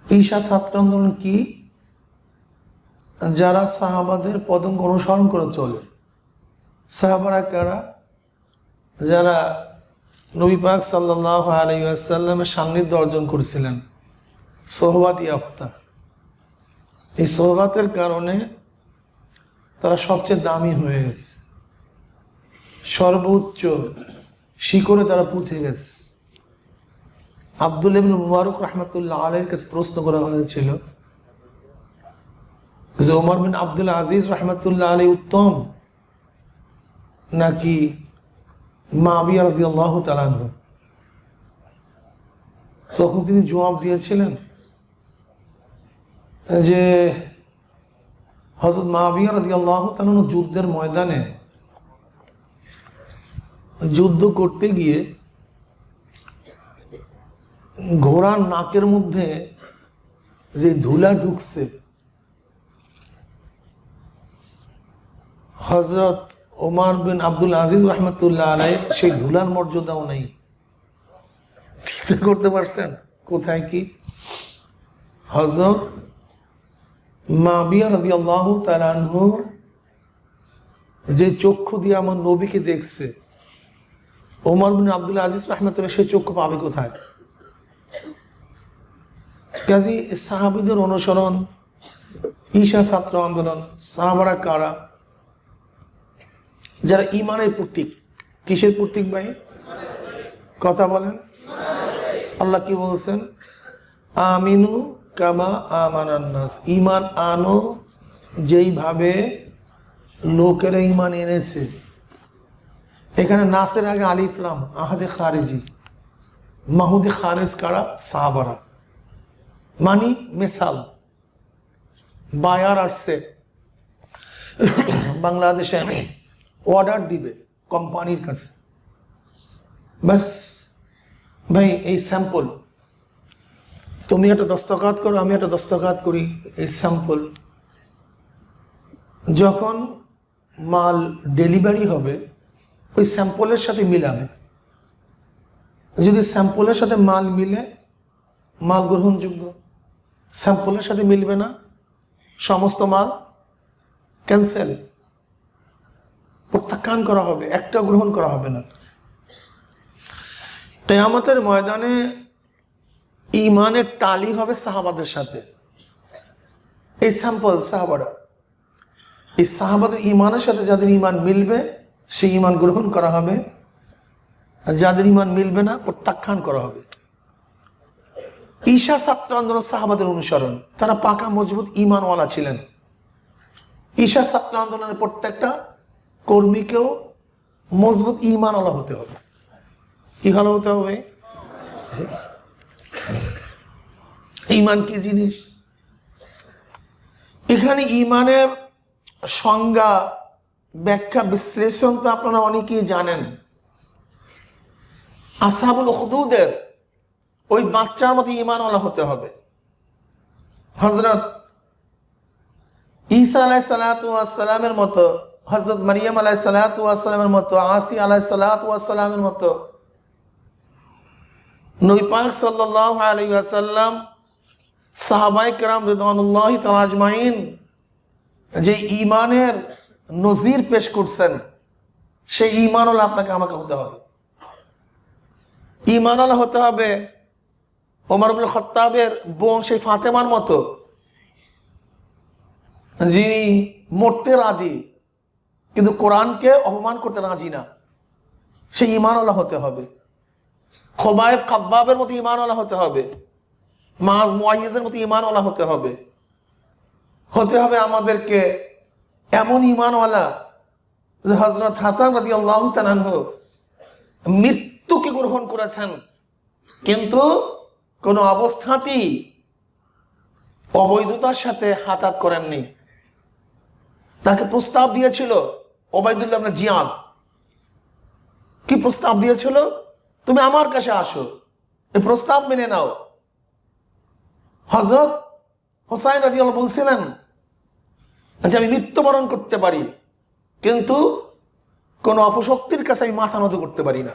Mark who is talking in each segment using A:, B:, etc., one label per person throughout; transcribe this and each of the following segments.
A: ঈশা ছাত্র আন্দোলন কি? যারা সাহাবাদের পদঙ্ক অনুসরণ করে চলে। সাহাবারা কারা? যারা নবী পাক সাল্লাল্লাহু আলাইহি ওয়াসাল্লামের সান্নিধ্য অর্জন করেছিলেন, সোহবাত ইয়াফতা। এই সোহবাতের কারণে তারা সবচেয়ে দামি হয়ে গেছে, সর্বোচ্চ শিখরে তারা পৌঁছে গেছে। আব্দুল্লাহ ইবনে মুবারক রাহমাতুল্লাহ আলাইহির কাছে প্রশ্ন করা হয়েছিল যে ওমর বিন আব্দুল আজিজ রাহমাতুল্লাহ আলাইহি উত্তম নাকি মুআবিয়া রাদিয়াল্লাহু তাআলা আনহু? তখন তিনি জবাব দিয়েছিলেন যে হযরত মুআবিয়া রাদিয়াল্লাহু তাআলা যুদ্ধের ময়দানে যুদ্ধ করতে গিয়ে ঘোড়ার নাকের মধ্যে যে ধুলা ঢুকছে, হযরত ওমর বিন আব্দুল আজিজ রাহমাতুল্লাহ আলাইহি সেই ধুলার মর্যাদাও নেই। চিন্তা করতে পারছেন কোথায় কি? হযরত মুআবিয়া রাদিয়াল্লাহু তাআলা আনহু যে চক্ষু দিয়ে আমার নবীকে দেখছে, ওমর বিন আব্দুল আজিজ রাহমাতুল্লাহ সেই চক্ষু পাবে কোথায়? কাজী সাহাবীদের অনুসরণ, ঈশা ছাত্র আন্দোলন, সাহাবারা কারা? যারা ইমানের প্রতীক। কিসের প্রতীক ভাই? কথা বলেন। আল্লাহ কি বলছেন? আমিনু কামা আমানান নাস, ঈমান আনো যেইভাবে লোকেরা ঈমান এনেছে। এখানে নাসের আগে আলিফ লাম, আহাদে খারেজি। মাহুদে খারেজ কারা? সাহাবারা। মানি মিসাল, বায়ার আসছে বাংলাদেশে, অর্ডার দিবে কোম্পানির কাছে, বাস ভাই এই স্যাম্পল, তুমি একটা দস্তখত করো, আমি একটা দস্তখত করি, এই স্যাম্পল। যখন মাল ডেলিভারি হবে ওই স্যাম্পলের সাথে মিলাবে। যদি স্যাম্পলের সাথে মাল মিলে মাল গ্রহণযোগ্য, স্যাম্পলের সাথে মিলবে না সমস্ত মাল ক্যান্সেল, প্রত্যাখ্যান করা হবে, একটা গ্রহণ করা হবে না। কিয়ামতের ময়দানে ঈমানের টালি হবে সাহাবাদের সাথে। এই স্যাম্পল সাহাবারা, এই সাহাবাদের ঈমানের সাথে যাদের ঈমান মিলবে সেই ঈমান গ্রহণ করা হবে, আর যাদের ঈমান মিলবে না প্রত্যাখ্যান করা হবে। ঈশা ছাত্র আন্দোলন সাহাবাদের অনুসরণ, তারা পাকা মজবুত ঈমানওয়ালা ছিলেন। ঈশা ছাত্র আন্দোলনের প্রত্যেকটা কর্মীকেও মজবুত ঈমানওয়ালা হতে হবে। কি ভালো হতে হবে? ঈমান কি জিনিস? এখানে ঈমানের সংজ্ঞা, ব্যাখ্যা, বিশ্লেষণ তো আপনারা অনেকেই জানেন। আসহাবুল উখদুদের ওই বাচ্চার মতো ঈমানওয়ালা হতে হবে। হযরত ঈসা আলাইহিস সালাতু ওয়াস সালামের মতো, হযরত মারিয়াম আলাইহিস সালাতু ওয়াস সালামের মতো, আসি আলাইহিস সালাতু ওয়াস সালামের মতো, নবী পাক সাল্লাল্লাহু আলাইহি ওয়াসাল্লাম, সাহাবায়ে কেরাম রিদওয়ানুল্লাহি তাআলা আজমাইন যে ঈমানের নজির পেশ করছেন, সেই ঈমানওয়ালা আপনাকে আমাকে হতে হবে। ঈমানওয়ালা হতে হবে ওমর ইবনে খাত্তাবের বোন সেই ফাতেমার মতো, যিনি মরতে রাজি কিন্তু কোরআনকে অপমান করতে রাজি না, সেই ঈমানওয়ালা হতে হবে। খুবাইব খাব্বাবের মতো ঈমানওয়ালা হতে হবে। মাজ মুআইয়িজের মতো ঈমানওয়ালা হতে হবে। হতে হবে আমাদেরকে এমন ঈমানওয়ালা যে হযরত হাসান রাদিয়াল্লাহু তাআলা আনহু মৃত্যুকে গ্রহণ করেছেন, কিন্তু কোন অবস্থাতেই অবৈধতার সাথে হাত করেননি। তাকে প্রস্তাব দিয়েছিল ওবাইদুল্লাহ ইবনে জিয়াদ, কি প্রস্তাব দিয়েছিল? তুমি আমার কাছে আসো, এই প্রস্তাব মেনে নাও। হযরত হুসাইন রাদিয়াল্লাহু বলছিলেন যে আমি মৃত্যুবরণ করতে পারি, কিন্তু কোন অপশক্তির কাছে আমি মাথা নত করতে পারি না।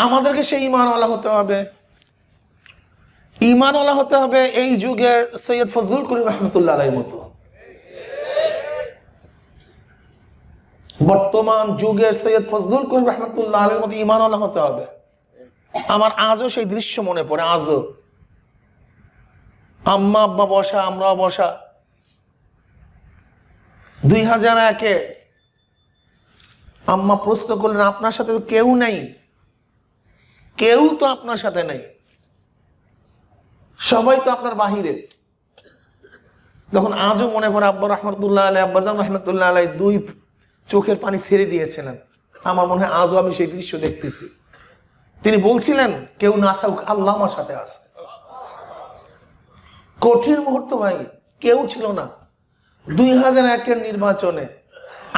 A: আমাদেরকে সেই ঈমানওয়ালা হতে হবে। ঈমানওয়ালা হতে হবে এই যুগের সৈয়দ ফজলুল করিম রহমতুল্লাহ আলাইহির মতো। বর্তমান যুগের সৈয়দ ফজলুল করিম রহমতুল্লাহ আলাইহির মতো ঈমানওয়ালা হতে হবে। আমার আজও সেই দৃশ্য মনে পড়ে, আজও আম্মা আব্বা বসা, আমরাও বসা, 2001-এ আম্মা প্রশ্ন করলেন, আপনার সাথে তো কেউ নাই, কেউ তো আপনার সাথে নেই, সবাই তো আপনার বাহিরে। তখন আজও মনে পড়ে আব্বা রহমতুল্লাহ আলাই, আব্বাজান রহমতুল্লাহ আলাই 2 চোখের পানি ছেড়ে দিয়েছিলেন। আমার মনে হয় আজও আমি সেই দৃশ্য দেখতেছি। তিনি বলছিলেন, কেউ না থাকুক, আল্লাহ আমার সাথে আছে। কঠিন মুহূর্ত ভাই, কেউ ছিল না। 2001-এর নির্বাচনে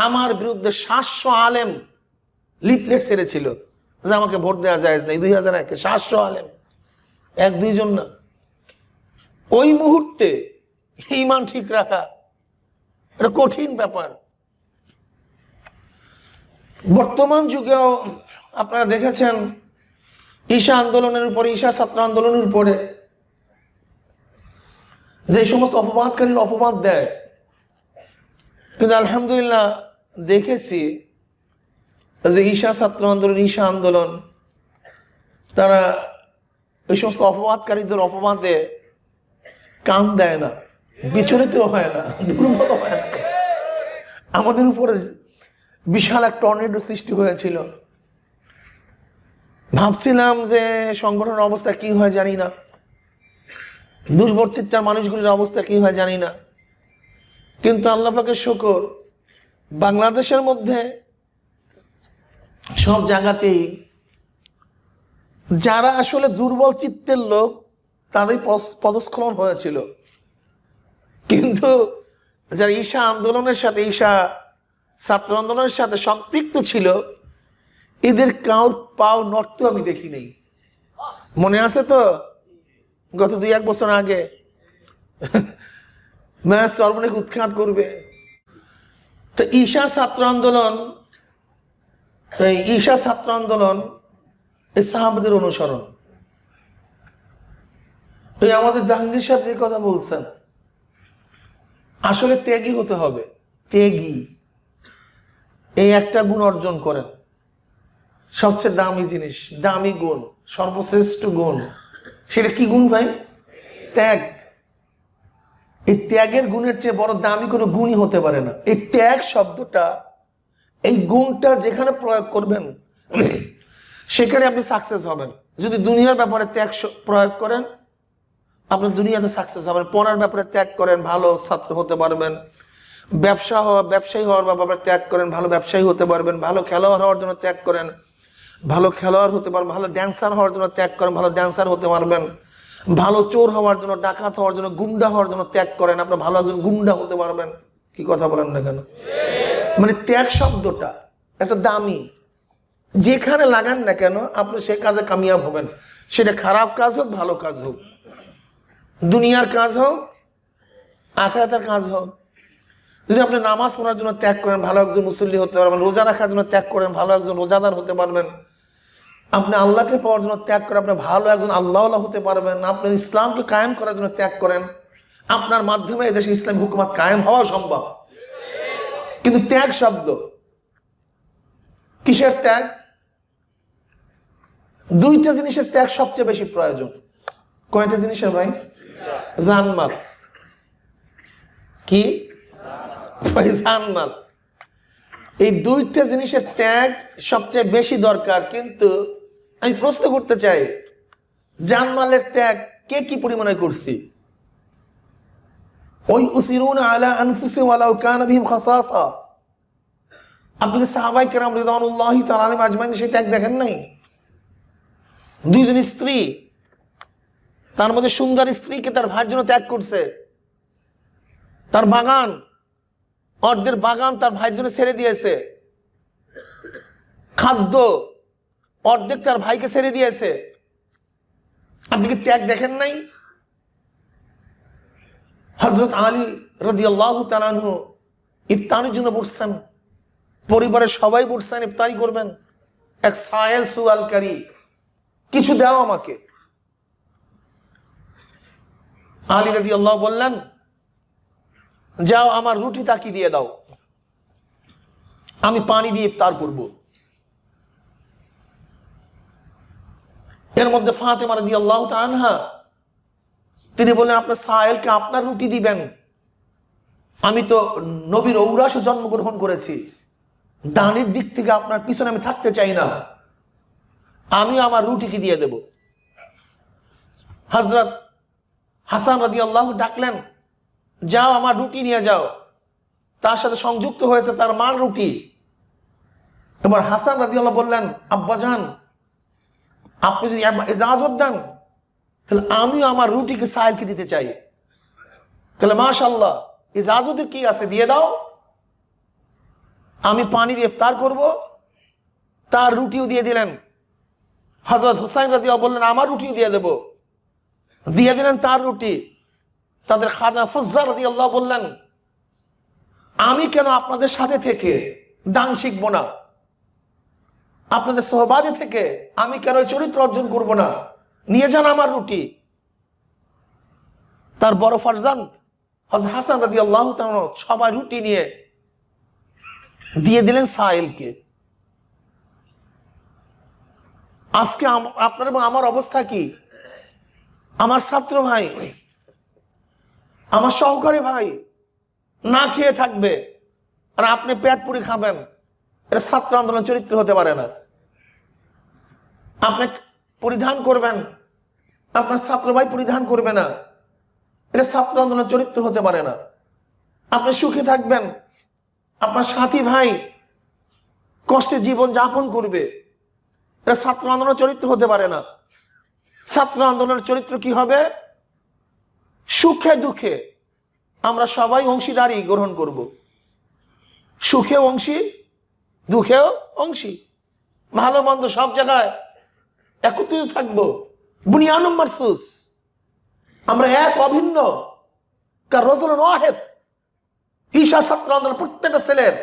A: আমার বিরুদ্ধে 700 আলেম লিফলেট ছেড়েছিল যে আমাকে ভোট দেওয়া যায় না। 2001-এ 700 আলেম, 1-2 জন না। ওই মুহূর্তে ঈমান ঠিক রাখা এটা কঠিন ব্যাপার। বর্তমান যুগেও আপনারা দেখেছেন ঈশা আন্দোলনের উপরে, ঈশা ছাত্র আন্দোলনের উপরে যে সমস্ত অপবাদকারীর অপবাদ দেয়, কিন্তু আলহামদুলিল্লাহ দেখেছি যে ঈশা ছাত্র আন্দোলন, ঈশা আন্দোলন, তারা ওই সমস্ত অপবাদকারীদের অপবাদে কান দেয় না, বিচলিত হয় না, দুর্বল হয় না। আমাদের উপরে বিশাল এক টর্নেডো সৃষ্টি হয়েছিল। ভাবছিলাম যে সংগঠনের অবস্থা কি হয় জানি না, দুর্বল চিত্তার মানুষগুলির অবস্থা কি হয় জানি না, কিন্তু আল্লাহ পাকের শুকর, বাংলাদেশের মধ্যে সব জায়গাতেই যারা আসলে দুর্বল চিত্তের লোক তাদের পদস্খলন হয়েছিল, কিন্তু যারা ঈশা আন্দোলনের সাথে, ঈশা ছাত্র আন্দোলনের সাথে সম্পৃক্ত ছিল, এদের কাউর পাও নড়তে আমি দেখি নেই। মনে আছে তো গত 2-1 বছর আগে ম্যাচ সর্বনিক উৎখাত করবে, তো ঈশা ছাত্র আন্দোলন, এই ঈশা ছাত্র আন্দোলন এই সাহাবাদের অনুসরণ। তো আমাদের জাহাঙ্গীর সাহেব যে কথা বলছেন, আসলে ত্যাগী হতে হবে। ত্যাগী, এই একটা গুণ অর্জন করেন, সবচেয়ে দামি জিনিস, দামি গুণ, সর্বশ্রেষ্ঠ গুণ। সেটা কি গুণ ভাই? ত্যাগ। এই ত্যাগের গুণের চেয়ে বড় দামি কোনো গুণই হতে পারে না। এই ত্যাগ শব্দটা, এই গুণটা যেখানে প্রয়োগ করবেন সেখানে আপনি সাকসেস হবেন। যদি দুনিয়ার ব্যাপারে ত্যাগ প্রয়োগ করেন, আপনি দুনিয়াতে সাকসেস হবেন। পড়ার ব্যাপারে ত্যাগ করেন, ভালো ছাত্র হতে পারবেন। ব্যবসায়ী হওয়ার ব্যাপারে ত্যাগ করেন, ভালো ব্যবসায়ী হতে পারবেন। ভালো খেলোয়াড় হওয়ার জন্য ত্যাগ করেন, ভালো খেলোয়াড় হতে পারবেন। ভালো ড্যান্সার হওয়ার জন্য ত্যাগ করেন, ভালো ড্যান্সার হতে পারবেন। ভালো চোর হওয়ার জন্য, ডাকাত হওয়ার জন্য, গুন্ডা হওয়ার জন্য ত্যাগ করেন, আপনি ভালো একজন গুন্ডা হতে পারবেন। কি কথা বলেন না কেন? মানে ত্যাগ শব্দটা একটা দামি, যেখানে লাগান না কেন আপনি সে কাজে কামিয়াব হবেন। সেটা খারাপ কাজ হোক, ভালো কাজ হোক, দুনিয়ার কাজ হোক, আখিরাতের কাজ হোক। যদি আপনি নামাজ পড়ার জন্য ত্যাগ করেন, ভালো একজন মুসল্লি হতে পারবেন। রোজা রাখার জন্য ত্যাগ করেন, ভালো একজন রোজাদার হতে পারবেন। আপনি আল্লাহকে পাওয়ার জন্য ত্যাগ করে আপনি ভালো একজন আল্লাহওয়ালা হতে পারবেন। আপনি ইসলামকে কায়েম করার জন্য ত্যাগ করেন, আপনার মাধ্যমে এদেশে ইসলামী হুকুমত কায়েম হওয়া সম্ভব। কিন্তু ত্যাগ শব্দ, কিসের ত্যাগ? 2টা জিনিসের ত্যাগ সবচেয়ে বেশি প্রয়োজন। কয়টা জিনিসের ভাই? জানমাল। কি? জানমাল। এই 2টা জিনিসের ত্যাগ সবচেয়ে বেশি দরকার। কিন্তু আমি প্রশ্ন করতে চাই, জানমালের ত্যাগ কে কি পরিমাণে করছি? ওই উসিরুনা আলা আনফুসিহিম ওয়ালাউ কানা বিহিম খাসাসা। আপনি কি সাহাবায়ে কেরাম রিদওয়ানুল্লাহি তাআলা আলাইহিম আজমাইন সেই ত্যাগ দেখেন নাই? 2 জন স্ত্রী, তার মধ্যে সুন্দর স্ত্রীকে তার ভাইয়ের জন্য ত্যাগ করছে। তার বাগান, অর্ধের বাগান তার ভাইয়ের জন্য ছেড়ে দিয়েছে। খাদ্য অর্ধেক তার ভাইকে ছেড়ে দিয়েছে। আপনি কি ত্যাগ দেখেন নাই? হযরত আলী রাদিয়াল্লাহু তাআলা আনহু ইফতারের জন্য বসছেন, পরিবারের সবাই বসছেন, ইফতারি করবেন। এক সায়েল সুয়ালকারী কিছু দাও আমাকে। আলী রাদিয়াল্লাহু বললেন, যাও আমার রুটি তাকি দিয়ে দাও, আমি পানি দিয়ে ইফতার করব। এর মধ্যে ফাতেমা রাদিয়াল্লাহু তাআলা আনহা তিনি বললেন, আপনার সায়েলকে আপনার রুটি দিবেন, আমি তো নবীর ঔরাসে জন্মগ্রহণ করেছি, দানের দিক থেকে আপনার পিছনে আমি থাকতে চাই না, আমি আমার রুটিকে দিয়ে দেব। হযরত হাসান রাদিয়াল্লাহু ডাকলেন, যাও আমার রুটি নিয়ে যাও। তার সাথে সংযুক্ত হয়েছে তার মার রুটি। এবার হাসান রাদিয়াল্লাহু বললেন, আব্বাজান আপনি যদি ইজাজত দেন তাহলে আমিও আমার রুটিকে সাহেলকে দিতে চাই। তাহলে মাশাআল্লাহ, ইজাজতের কি আছে, দিয়ে দাও, আমি পানি দিয়ে ইফতার করব। তার রুটিও দিয়ে দিলেন। হযরত হুসাইন রাদিয়াল্লাহু বললেন, আমার রুটিও দিয়ে দেব, দিয়ে দিলেন তার রুটি। তাদের খাজা ফজ্জার রাদিয়াল্লাহু বললেন, আমি কেন আপনাদের সাথে থেকে দান শিখবো না, আপনাদের সোহবাদে থেকে আমি কেন চরিত্র অর্জন করব না, নিয়ে যান আমার রুটি। তার বড় ফারজান্দ হযরত হাসান রাদিয়াল্লাহু তাআলা সবাই রুটি নিয়ে দিয়ে দিলেন সাইলকে। আজকে আপনার এবং আমার অবস্থা কি? আমার ছাত্র ভাই, আমার সহকারী ভাই না খেয়ে থাকবে আর আপনি পেট পুরি খাবেন, এটা ছাত্র আন্দোলন চরিত্র হতে পারে না। আপনি পরিধান করবেন, আপনার ছাত্র ভাই পরিধান করবে না, এটা ছাত্র আন্দোলন চরিত্র হতে পারে না। আপনি সুখে থাকবেন, আপনার সাথী ভাই কষ্টে জীবন যাপন করবে, এটা ছাত্র আন্দোলন চরিত্র হতে পারে না। ছাত্র আন্দোলনের চরিত্র কি হবে? সুখে দুঃখে আমরা সবাই অংশীদারি গ্রহণ করব, সুখে অংশী, দুঃখেও অংশী, ভালো মন্দ সব জায়গায় একত্রিত থাকবো। বুনিয়ানুম মারসুস, আমরা এক অভিন্ন। রাজুলুন ওয়াহিদ, ঈশা ছাত্র আন্দোলন প্রত্যেকটা ছেলের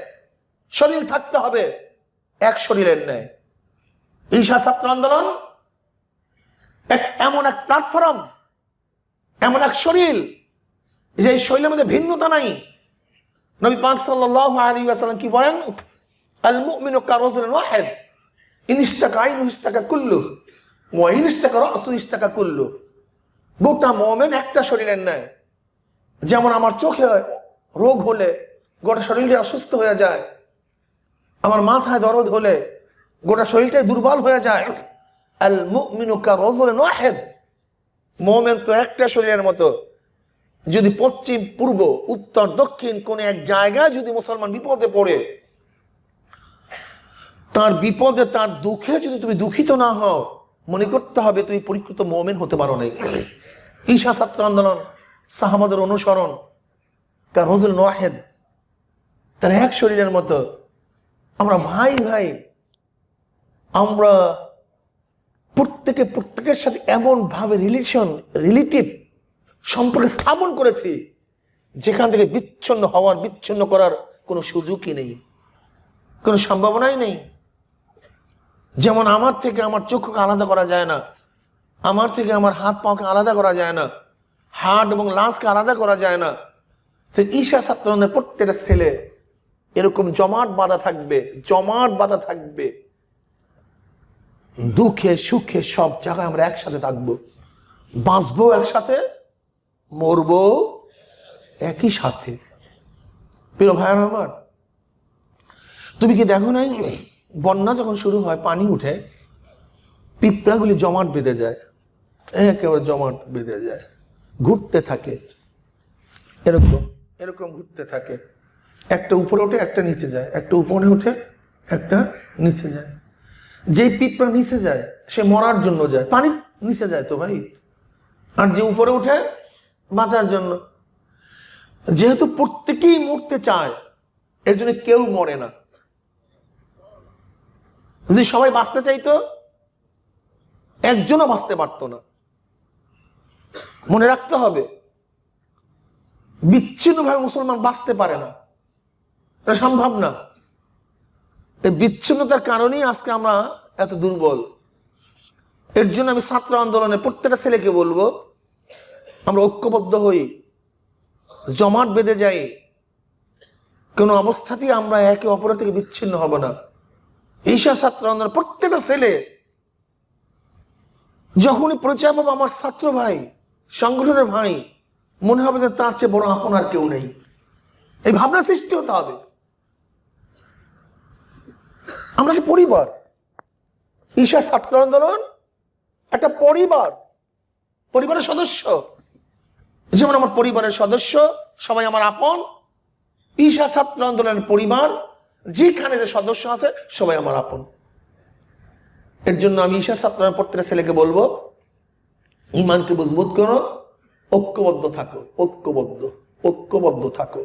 A: শরীর থাকতে হবে এক শরীরের ন্যায়। ঈশা ছাত্র আন্দোলন এমন এক প্ল্যাটফর্ম, এমন এক শরীর, যে এই শরীরের মধ্যে ভিন্নতা নাই। নবী পাক সাল্লাল্লাহু আলাইহি ওয়াসাল্লাম কি বলেন? আল মুমিনু কারাজুলিন ওয়াহিদ, ইন ইশতাকা আইনু ইশতাকা কুল্লু ওয়া ইন ইশতাকা রাসু ইশতাকা কুল্লু। গোটা মুমিন একটা শরীরের ন্যায়। যেমন আমার চোখে রোগ হলে গোটা শরীরটা অসুস্থ হয়ে যায়, আমার মাথায় দরদ হলে গোটা শরীরটাই দুর্বল হয়ে যায়। আল মুমিনু কারাজুলিন ওয়াহিদ, মুমিন তো একটা শরীরের মতো। যদি পশ্চিম পূর্ব উত্তর দক্ষিণ কোন এক জায়গায় যদি মুসলমান বিপদে পড়ে, তার বিপদে তার দুঃখে যদি তুমি দুঃখিত না হও, মনে করতে হবে তুমি পরিকৃত মুমিন হতে পারো নাই। ঈশা ছাত্র আন্দোলন, সাহাবাদের অনুসরণ, কারাজুলিন ওয়াহিদ, তার এক শরীরের মতো। আমরা ভাই ভাই, আমরা প্রত্যেকের সাথে এমন ভাবে রিলেটিভ সম্পর্ক স্থাপন করেছি যেখান থেকে বিচ্ছিন্ন করার কোনো সুযোগই নেই, কোনো সম্ভাবনাই নেই। যেমন আমার থেকে আমার চক্ষুকে আলাদা করা যায় না, আমার থেকে আমার হাত পাকে আলাদা করা যায় না, হার্ট এবং লাংসকে আলাদা করা যায় না। তো ঈশা ছাত্রদের প্রত্যেকটা ছেলে এরকম জমাট বাঁধা থাকবে, দুঃখে সুখে সব জায়গায় আমরা একসাথে থাকবো, বাঁচবো একসাথে, মরবো একই সাথে। প্রিয় ভাইয়েরা আমার, তুমি কি দেখো নাই, বন্যা যখন শুরু হয় পানি উঠে পিঁপড়াগুলি জমাট বেঁধে যায়, একেবারে জমাট বেঁধে যায়, ঘুরতে থাকে, এরকম ঘুরতে থাকে। একটা উপরে ওঠে, একটা নিচে যায়, একটা উপরে ওঠে, একটা নিচে যায়। যেই পিঁপড়া নিচে যায় সে মরার জন্য যায়, পানি নিচে যায় তো ভাই। আর যে উপরে উঠে বাঁচার জন্য। যেহেতু প্রত্যেকেই মরতে চায়, এর জন্য কেউ মরে না। যদি সবাই বাঁচতে চাইতো, একজনও বাঁচতে পারতো না। মনে রাখতে হবে, বিচ্ছিন্নভাবে মুসলমান বাঁচতে পারে না, এটা সম্ভব না। এই বিচ্ছিন্নতার কারণেই আজকে আমরা এত দুর্বল। এর জন্য আমি ছাত্র আন্দোলনে প্রত্যেকটা ছেলেকে বলবো, আমরা ঐক্যবদ্ধ হই, জমাট বেঁধে যাই, কোনো অবস্থাতেই আমরা একে অপরের থেকে বিচ্ছিন্ন হব না। ঈশা ছাত্র আন্দোলন প্রত্যেকটা ছেলে যখনই পরিচয় পাবো আমার ছাত্র ভাই, সংগঠনের ভাই, মনে হবে যে তার চেয়ে বড় আপন আর কেউ নেই। এই ভাবনা সৃষ্টি হতে হবে। আমরা একটা পরিবার, ঈশা ছাত্র আন্দোলন একটা পরিবার, পরিবারের সদস্য। যেমন আমার পরিবারের সদস্য সবাই আমার আপন, ঈশা ছাত্র আন্দোলনের পরিবার যেখানে যে সদস্য আছে সবাই আমার আপন। এর জন্য আমি ঈশা ছাত্র প্রত্যেকটা ছেলেকে বলবো, ইমানকে মজবুত করো, ঐক্যবদ্ধ থাকো, ঐক্যবদ্ধ থাকো,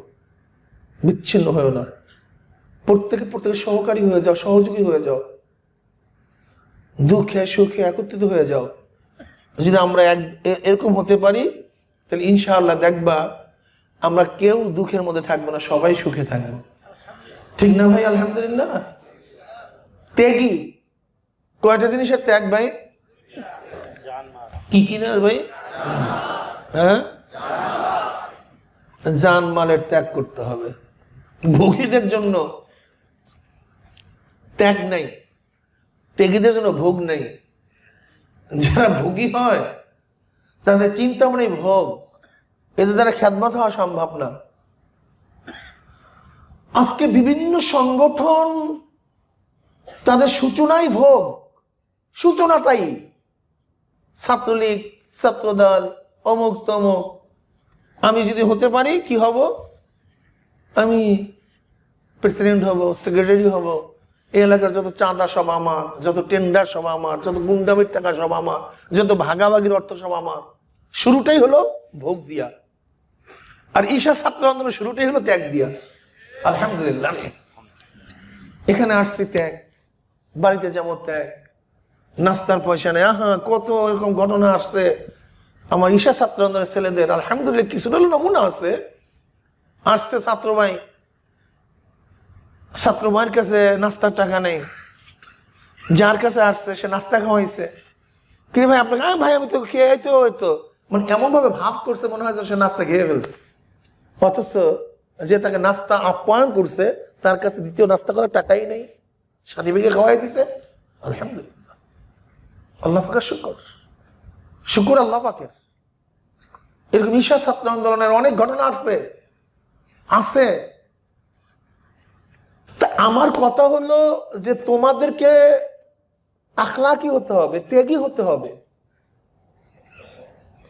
A: বিচ্ছিন্ন হয়েও না। প্রত্যেকে সহকারী হয়ে যাও, সহযোগী হয়ে যাও, দুঃখে সুখে একত্রিত হয়ে যাও। যদি আমরা এরকম হতে পারি তাহলে ইনশাআল্লাহ দেখবা আমরা কেউ দুঃখের মধ্যে থাকবো না, সবাই সুখে থাকবো। ঠিক না ভাই? আলহামদুলিল্লাহ। ত্যাগী কয়টা জিনিসের ত্যাগ ভাই? কি কি না ভাই? হ্যাঁ, জানমালের ত্যাগ করতে হবে। ভোগীদের জন্য ত্যাগ নাই, ত্যাগীদের জন্য ভোগ নেই। যারা ভোগী হয় তাদের চিন্তা মানে ভোগ, এদের দ্বারা খেদমত হওয়া সম্ভব না। আজকে বিভিন্ন সংগঠন তাদের সূচনাই ভোগ, সূচনাটাই ছাত্রলীগ, ছাত্রদল, অমুক তমুক। আমি যদি হতে পারি কি হব? আমি প্রেসিডেন্ট হব, সেক্রেটারি হব, এই এলাকার যত চাঁদা সব আমার, যত টেন্ডার সব আমার, যত গুন্ডামির টাকা সব আমার, যত ভাগাভাগির অর্থ সব আমার। শুরুটাই হলো ভোগ দিয়া। আর ঈশা ছাত্র আন্দোলনের শুরুটাই হলো ত্যাগ দিয়া। আলহামদুলিল্লাহ, এখানে আসছি ত্যাগ, বাড়িতে যাবো ত্যাগ, নাস্তার পয়সা নেই। কত এরকম ঘটনা আসছে আমার ঈশা ছাত্র আন্দোলনের ছেলেদের। আলহামদুলিল্লাহ কিছুটা হলো নমুনা আছে। আসছে ছাত্র ভাইয়ের কাছে নাস্তার টাকা নেই, যার কাছে আসছে সে নাস্তা খাওয়াইছে। কি ভাই আপনাকে? ভাই আমি তো খেয়ে হয়তো, মানে এমন ভাবে ভাব করছে মনে হয় সে নাস্তা খেয়ে ফেলছে, অথচ যে তাকে নাস্তা আপ্যায়ন করছে তার কাছে দ্বিতীয় নাস্তা করার টাকাই নেই, সাথী ভাইকে খাওয়াই দিছে। আলহামদুলিল্লাহ, আল্লাহ পাকের শুকুর আল্লাহ পাকের। এরকম ঈশা ছাত্র আন্দোলনের অনেক ঘটনা আছে। তা আমার কথা হলো যে তোমাদেরকে আখলাকি হতে হবে, ত্যাগী হতে হবে,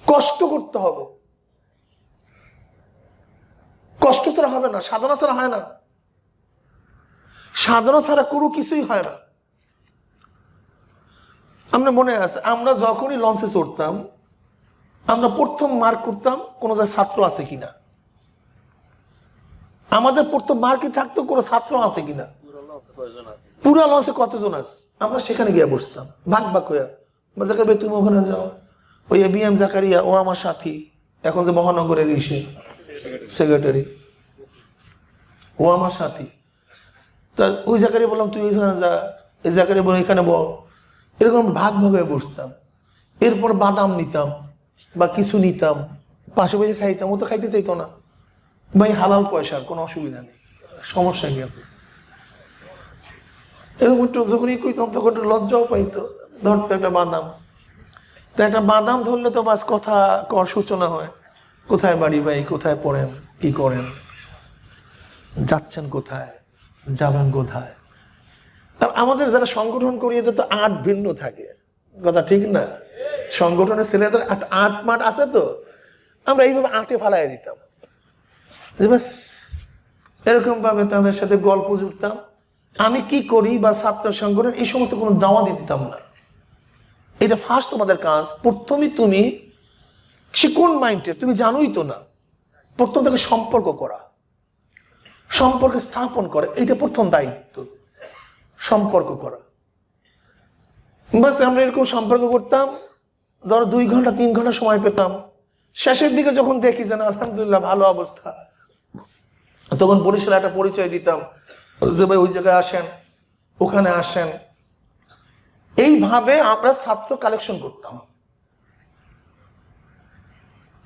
A: কষ্ট করতে হবে। কষ্ট ছাড়া হবে না, সাধনা ছাড়া হয় না, সাধনা ছাড়া কোনো কিছুই হয় না। আমরা মনে আছে, আমরা যখনই লঞ্চে চড়তাম আমরা প্রথম মার্ক করতাম কোন জায়গায় ছাত্র আছে কিনা। আমাদের প্রথম মার্কই থাকতো কোন ছাত্র আছে কিনা, পুরো লঞ্চে কতজন আছে। আমরা সেখানে গিয়ে বসতাম ভাগ হইয়া, জাকারিয়া ভাই তুমি ওখানে যাও, ওই এবিএম জাকারিয়া ও আমার সাথী, এখন যে মহানগরের সেক্রেটারি, ও আমার সাথী। তা ওই জাকারিয়া বললাম তুই ওইখানে যা, এই জাকারিয়া বলে এখানে বল। এরকম ভাগ হয়ে বসতাম। এরপর বাদাম নিতাম বা কিছু নিতাম, পাশে বসে খাইতাম। ও তো খাইতে চাইতো না। ভাই হালাল পয়সার কোনো অসুবিধা নেই, সমস্যা নেই। এরকম একটু যখনই কইতাম তখন একটু লজ্জাও পাইতো, ধরতো একটা বাদাম। তো একটা বাদাম ধরলে তো বাস কথা কর সূচনা হয়, কোথায় বাড়ি ভাই, কোথায় পড়েন, কি করেন, যাচ্ছেন কোথায়, যাবেন কোথায়। আর আমাদের যারা সংগঠন করিয়ে তো আট ভিন্ন থাকে, কথা ঠিক না? সংগঠনের ছেলেদের আট মাঠ আছে, তো আমরা এইভাবে আটে ফালাই দিতাম। বাস এরকম ভাবে তাদের সাথে গল্প জুড়তাম। আমি কি করি বা ছাত্র সংগঠন এই সমস্ত কোনো দাওয়া দিতাম না। এটা ফার্স্ট তোমাদের কাজ। প্রথমে তুমি সে কোন মাইন্ডে তুমি জানোই তো না, প্রথম তাকে সম্পর্ক করা, সম্পর্ক স্থাপন করা, এটা প্রথম দায়িত্ব, সম্পর্ক করা। বাস আমরা এরকম সম্পর্ক করতাম, ধরো 2 ঘন্টা 3 ঘন্টা সময় পেতাম। শেষের দিকে যখন দেখি যে না আলহামদুলিল্লাহ ভালো অবস্থা, তখন বরিশালে একটা পরিচয় দিতাম যে ভাই ওই জায়গায় আসেন, ওখানে আসেন, এইভাবে আমরা ছাত্র কালেকশন করতাম।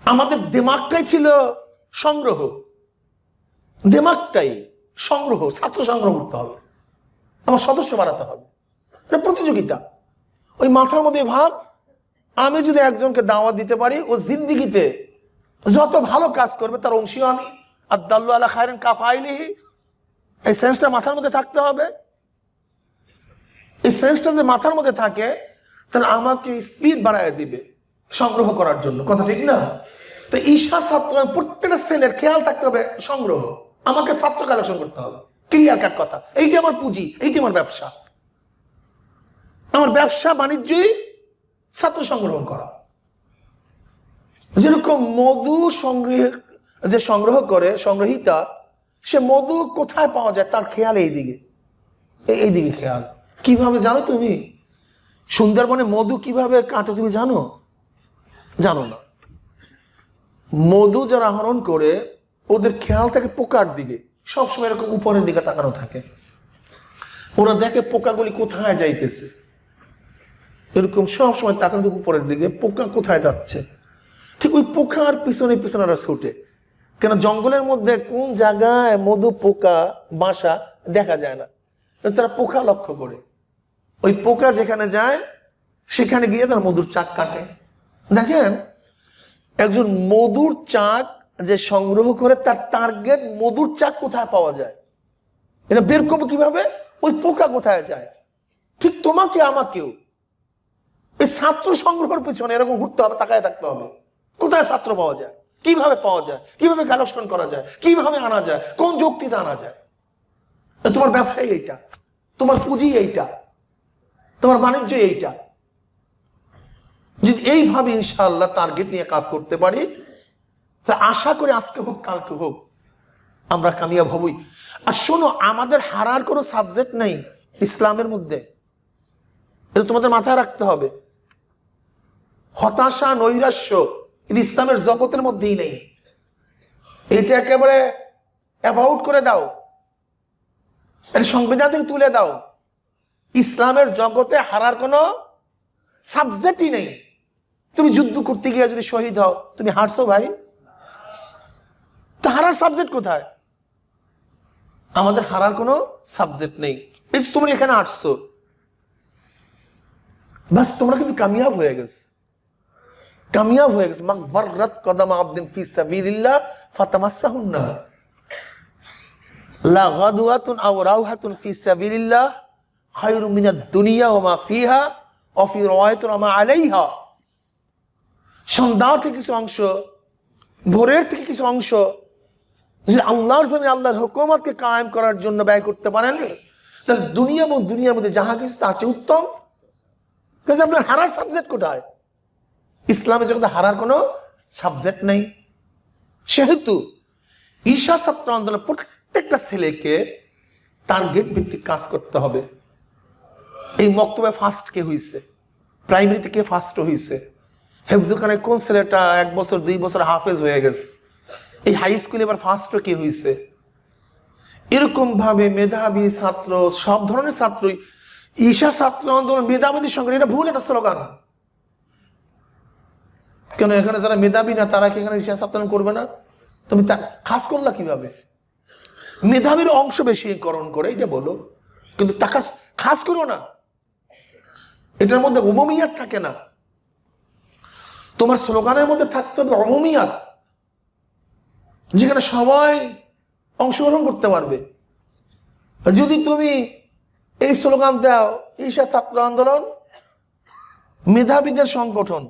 A: আমাদের দিমাগটাই ছিল সংগ্রহ, দিমাগটাই সংগ্রহ, ছাত্র সংগ্রহ করতে হবে, আমার সদস্য বাড়াতে হবে, এটা প্রতিযোগিতা। ওই মাথার মধ্যে ভাব, আমি যদি একজনকে দাওয়াত দিতে পারি, ও জিন্দিগিতে যত ভালো কাজ করবে তার অংশীয় আমি। আদ-দাল্লু আলা খায়রিন কাফাইলিহি, এই সেন্সটা মাথার মধ্যে থাকতে হবে। এই সেন্সটা যে মাথার মধ্যে থাকে, তাহলে আমাকে স্পিড বাড়ায় দিবে সংগ্রহ করার জন্য, কথা ঠিক না? তো ঈশা ছাত্র প্রত্যেকটা সেলের খেয়াল থাকতে হবে সংগ্রহ, আমাকে ছাত্র কালেকশন করতে হবে, ক্লিয়ার কাট কথা। এইটি আমার পুঁজি, এইটি আমার ব্যবসা। আমার ব্যবসা বাণিজ্যই ছাত্র সংগ্রহ করা। যেরকম মধু সংগ্রহ করে সংগ্রহিতা, সে মধু কোথায় পাওয়া যায় তার খেয়াল এইদিকে, এইদিকে খেয়াল। কিভাবে জানো তুমি? সুন্দরবনে মধু কিভাবে কাটে তুমি জানো? জানো না। মধু যারা আহরণ করে, ওদের খেয়াল থাকে পোকার দিকে, সবসময় এরকম উপরের দিকে তাকানো থাকে। ওরা দেখে পোকাগুলি কোথায় যাইতেছে, এরকম সবসময় তাকানো থাকে উপরের দিকে, পোকা কোথায় যাচ্ছে। ঠিক ওই পোকার পিছনে পিছনে ওরা ছুটে। কেন? জঙ্গলের মধ্যে কোন জায়গায় মধু পোকা বাসা দেখা যায় না, তারা পোকা লক্ষ্য করে। ওই পোকা যেখানে যায় সেখানে গিয়ে তারা মধুর চাক কাটে। দেখেন, একজন মধুর চাক যে সংগ্রহ করে, তার টার্গেট মধুর চাক কোথায় পাওয়া যায়, এটা বের করবো কিভাবে, ওই পোকা কোথায় যায়। ঠিক তোমাকে আমাকেও এই ছাত্র সংগ্রহের পিছনে এরকম ঘুরতে হবে, তাকায় থাকতে হবে, কোথায় ছাত্র পাওয়া যায়, কিভাবে পাওয়া যায়, কিভাবে কালেকশন করা যায়, কিভাবে আনা যায়, কোন যুক্তিতে আনা যায়। তোমার ব্যবসায়ী এইটা, তোমার পুঁজি এইটা, তোমার বাণিজ্য এইটা। যদি এইভাবে ইনশাআল্লাহ টার্গেট নিয়ে কাজ করতে পারি, তা আশা করি আজকে হোক কালকে হোক আমরা কামিয়াব হবই। আর শোনো, আমাদের হারার কোনো সাবজেক্ট নেই ইসলামের মধ্যে, এটা তোমাদের মাথায় রাখতে হবে। হতাশা, নৈরাশ্য এটা ইসলামের জগতের মধ্যেই নেই। এটা একেবারে অ্যাভয়েড করে দাও, এটা সংবিধান থেকে তুলে দাও। ইসলামের জগতে হারার কোনো সাবজেক্টই নেই। তুমি যুদ্ধ করতে গিয়ে যদি শহীদ হও, তুমি হারছো ভাই, তো হারার সাবজেক্ট কোথায়? আমাদের হারার কোনো সাবজেক্ট নেই। এই তোমরা এখানে আসছো, বাস তোমরা কিন্তু কামিয়াব হয়ে গেছে, কামিয়াব হয়ে গেছে। মাগবাররাত কদম আবদিন ফি সাবিলিল্লাহ ফাতামাসসাহুন নার, লা গাদওয়াতুন আও রাওহাতুন ফি সাবিলিল্লাহ খায়রুম মিনাদ দুনিয়া ওয়া মা ফিহা ওয়া ফি রাওয়ায়াতিন ওয়া মা আলাইহা। সন্ধ্যার থেকে কিছু অংশ, ভোরের থেকে কিছু অংশ যদি আল্লাহর জন্য, আল্লাহর হুকুমতকে কায়েম করার জন্য ব্যয় করতে পারেন, তাহলে দুনিয়া এবং দুনিয়ার মধ্যে যাহা কিছু তার চেয়ে উত্তম। আপনার হারার সাবজেক্ট কোথায়? ইসলামে জগতে হারার কোনো সাবজেক্ট নেই। সেহেতু ঈশা ছাত্র আন্দোলন প্রত্যেকটা ছেলেকে টার্গেট ভিত্তিক কাজ করতে হবে। এই মক্তবে ফার্স্ট কে হয়েছে, প্রাইমারিতে কে ফার্স্ট হয়েছে, হেফজুখানে কোন ছেলেটা 1 বছর 2 বছর হাফেজ হয়ে গেছে, এই হাই স্কুলে এবার ফার্স্ট কে হয়েছে। এরকম ভাবে মেধাবী ছাত্র, সব ধরনের ছাত্রই ঈশা ছাত্র আন্দোলন মেধাবীদের সঙ্গে, এটা ভুল একটা স্লোগান। কেন? এখানে যারা মেধাবী না তারা কি এখানে ঈশা ছাত্র আন্দোলন করবে না? তুমি তা খাস করলা কিভাবে? মেধাবীর অংশ বেশিকরণ করে এটা বলো, কিন্তু তা খাস করো না। এটার মধ্যে উমুমিয়াত থাকে না, তোমার স্লোগানের মধ্যে থাকতে হবে উমুমিয়াত, যেখানে সবাই অংশগ্রহণ করতে পারবে। যদি তুমি এই স্লোগান দাও ঈশা ছাত্র আন্দোলন মেধাবীদের সংগঠন,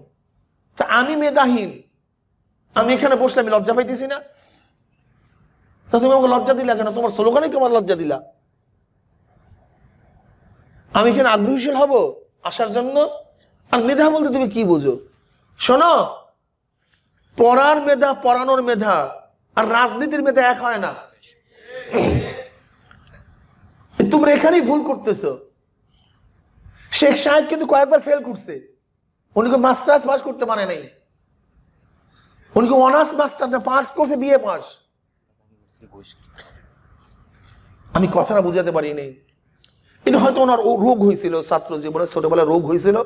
A: তা আমি মেধাহীন, আমি এখানে বসলে আমি লজ্জা পাইতেছি না? তা তুমি আমাকে লজ্জা দিলা কেন? তোমার স্লোগানে কি আমার লজ্জা দিলা? আমি এখানে আগ্রহীশীল হব আসার জন্য। আর মেধা বলতে তুমি কি বুঝো? শোনো, পড়ার মেধা, পড়ানোর মেধা আর রাজনীতির মেধা এক হয় না। তোমরা এখানেই ভুল করতেছো। শেখ সাহেব কিন্তু কয়েকবার ফেল করছে, উনিকে মাস্টার্স পাস করতে পারে নাই, উনিকে অনার্স মাস্টার পাস করছে, বিএ পাস। আমি কথাটা বুঝাতে পারি নাই। এটা হয়তো ওনার রোগ হয়েছিল, ছাত্র জীবনে ছোটবেলায় রোগ হয়েছিল,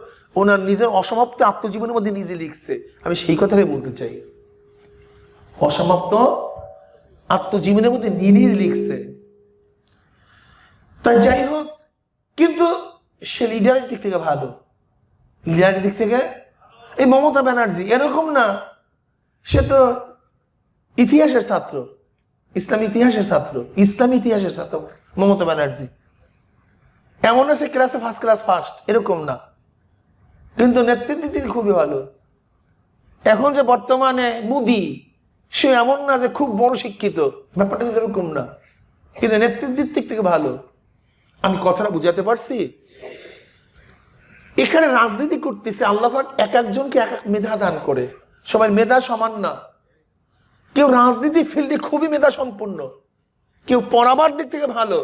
A: ওনার নিজের অসমাপ্ত আত্মজীবনের মধ্যে নিজে লিখছে। আমি সেই কথাটাই বলতে চাই, অসমাপ্ত আত্মজীবনের মধ্যে নিজে লিখছে। তাই যাই হোক, কিন্তু সে লিডারের দিক থেকে ভালো, লিডারের দিক থেকে। এই মমতা ব্যানার্জি এরকম না, সে তো ইতিহাসের ছাত্র, ইসলামী ইতিহাসের ছাত্র, ইসলামী ইতিহাসের ছাত্র মমতা ব্যানার্জি। এমন সে ক্লাসে ফার্স্ট এরকম না, কিন্তু নেতৃত্ব দিতে খুবই ভালো। এখন যে বর্তমানে মোদি, সে এমন না যে খুব বড় শিক্ষিত, ব্যাপারটা কিন্তু এরকম না, কিন্তু নেতৃত্বের দিক থেকে ভালো। আমি কথাটা বুঝাতে পারছি? এখানে রাজনীতি করতেছে, আল্লাহ পাক এক একজনকে এক এক মেধা দান করে, সবাই মেধা সমান না। কেউ রাজনীতি ফিল্ডে খুবই মেধা সম্পূর্ণ, কেউ পড়াবার দিক থেকে ভালো,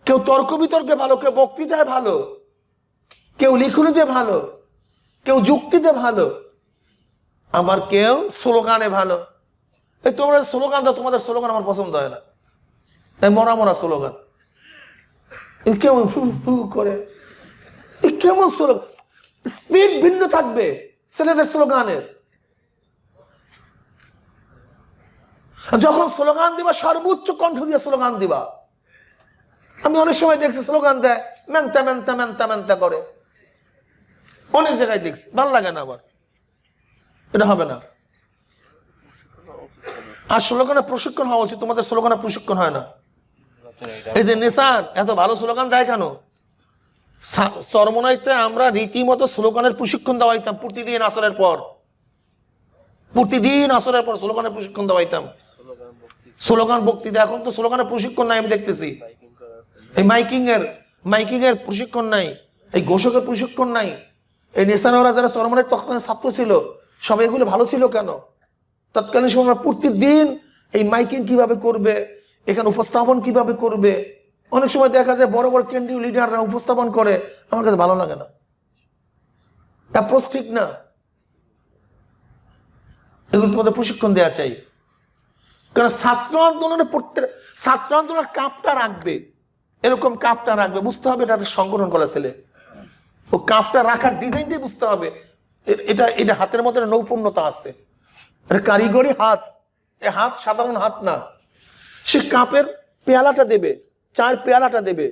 A: কেউ তর্ক বিতর্কে ভালো, কেউ বক্তৃতায় ভালো, কেউ লিখনিতে ভালো, কেউ যুক্তিতে ভালো, আবার কেউ স্লোগানে ভালো। এই তোমরা স্লোগান দাও, তোমাদের স্লোগান আমার পছন্দ হয় না, তাই মরা মরা স্লোগান। কেমন ফু ফু করে, কেমন স্লোগান, স্পিড ভিন্ন থাকবে ছেলেদের স্লোগানের। যখন স্লোগান দিবা সর্বোচ্চ কণ্ঠ দিয়ে স্লোগান দিবা। আমি অনেক সময় দেখছি স্লোগান দেয় মেনতা মেনতা মেনতা মেনতা করে, অনেক জায়গায় দেখছি, ভালো লাগে না আমার, এটা হবে না। আর স্লোগানের প্রশিক্ষণ হওয়া উচিত, তোমাদের স্লোগানের প্রশিক্ষণ হয় না। এই যে নেশার এত ভালো স্লোগান দেয় কেন? চরমনাইতে আমরা রীতিমতো স্লোগানের প্রশিক্ষণ দেওয়াইতাম প্রতিদিন আসরের পর, প্রতিদিন আসরের পর স্লোগানের প্রশিক্ষণ দেওয়াইতাম, স্লোগান বক্তৃতা। এখন তো স্লোগানের প্রশিক্ষণ নাই, আমি দেখতেছি। এই মাইকিং এর প্রশিক্ষণ নাই, এই ঘোষকের প্রশিক্ষণ নাই। এই নেশানোরা যারা চরমনাই তৎকালীন ছাত্র ছিল, সব এগুলো ভালো ছিল কেন? তৎকালীন সময় প্রতিদিন এই মাইকিং কিভাবে করবে, এখানে উপস্থাপন কিভাবে করবে। অনেক সময় দেখা যায় বড় বড় কেন্দ্রীয় লিডাররা উপস্থাপন করে, আমার কাছে ভালো লাগে না, অ্যাপ্রোচ ঠিক না। এগুলো তোমাদের প্রশিক্ষণ দেওয়া চাই, কারণ ছাত্র আন্দোলনে ছাত্র আন্দোলনের কাপটা রাখবে, এরকম কাপটা রাখবে, বুঝতে হবে এটা সংগঠন করা ছেলে। ও কাপটা রাখার ডিজাইনটাই বুঝতে হবে, এটা হাতের মধ্যে নৈপুণ্যতা আছে, এটা কারিগরি হাত, এ হাত সাধারণ হাত না। সে কাপের পেয়ালাটা দেবে, চায়ের পেয়ালাটা দেবে,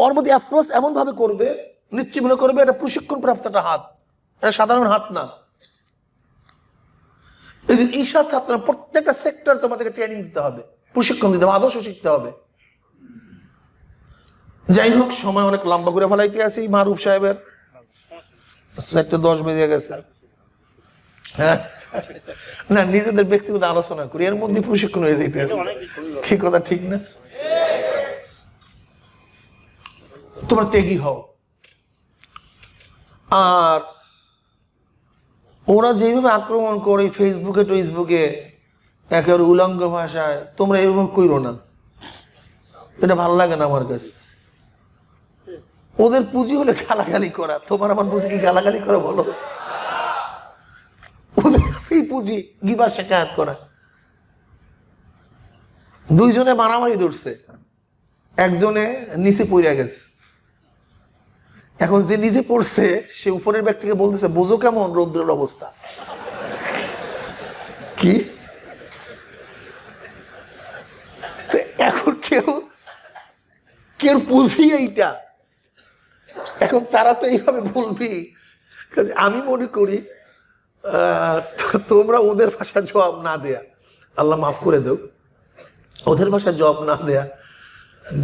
A: ওর মধ্যে অ্যাপ্রোচ এমন ভাবে করবে, নিশ্চিত মনে করবে এটা প্রশিক্ষণ প্রাপ্ত একটা হাত, এটা সাধারণ হাত না। ঈশা ছাত্র প্রত্যেকটা সেক্টর তোমাদেরকে ট্রেনিং দিতে হবে, প্রশিক্ষণ দিতে হবে, আদর্শ শিখতে হবে। যাই হোক, সময় অনেক লম্বা করে ফেলাইতে আছি। মারুফ সাহেবের 10 বেজে গেছে। হ্যাঁ না, নিজেদের ব্যক্তিগত আলোচনা করি, এর মধ্যে প্রশিক্ষণ হয়ে যেতে আছে, কি কথা ঠিক না? তোমরা ত্যাগী হও। আর ওরা যেভাবে আক্রমণ করে ফেসবুকে টেসবুকে একেবারে উলঙ্গ ভাষায়, তোমরা এইভাবে কইরো না, এটা ভালো লাগে না আমার কাছে। ওদের পুঁজি হলে গালাগালি করা, তোমার আমার পুঁজি কি গালাগালি করা বলো? ওদের কাছেই পুঁজি গিবা শেখায়াত করা। দুইজনে মারামারি ধরছে, একজনে নিচে পড়ে গেছে। এখন যে নিজে পড়ছে সে উপরের ব্যক্তিকে বলতেছে, বোঝো কেমন রৌদ্রের অবস্থা। কি এখন কেউ পুঁজি এইটা। এখন তারা তো এইভাবে বলবি। আমি মনে করি তোমরা ওদের ভাষা জবাব না দেয়া, আল্লাহ মাফ করে দেও, ওদের ভাষা জবাব না দেয়া,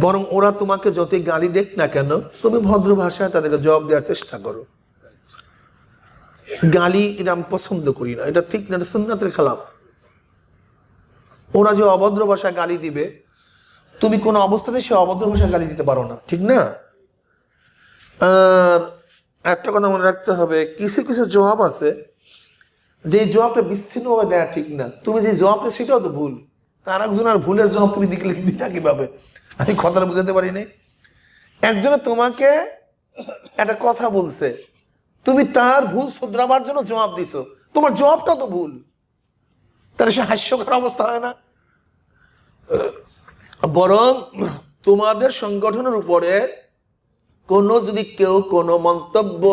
A: বরং ওরা তোমাকে যতই গালি দেখ না কেন, তুমি ভদ্র ভাষায় তাদেরকে জবাব দেওয়ার চেষ্টা করো। গালি এটা আমি পছন্দ করি না, এটা ঠিক না, এটা সুন্নাতের খেলাফ। ওরা যে অভদ্র ভাষায় গালি দিবে, তুমি কোনো অবস্থাতে সে অভদ্র ভাষায় গালি দিতে পারো না, ঠিক না? আর একটা কথা মনে রাখতে হবে, কিছু কিছু জবাব আছে যে জবাবটা বিচ্ছিন্নভাবে দেয়া ঠিক না। তুমি যে জবাবটা সেটাও তো ভুল, তার একজনের ভুলের জবাব তুমি দিলা কিভাবে? আমি কথাটা বুঝাতে পারি নাই। একজনে তোমাকে একটা কথা বলছে, তুমি তার ভুল শুধরাবার জন্য জবাব দিছো, তোমার জবাবটা তো ভুল, তাহলে সে হাস্যকর অবস্থা হয় না? বরং তোমাদের সংগঠনের উপরে যদি কেউ কোনো মন্তব্য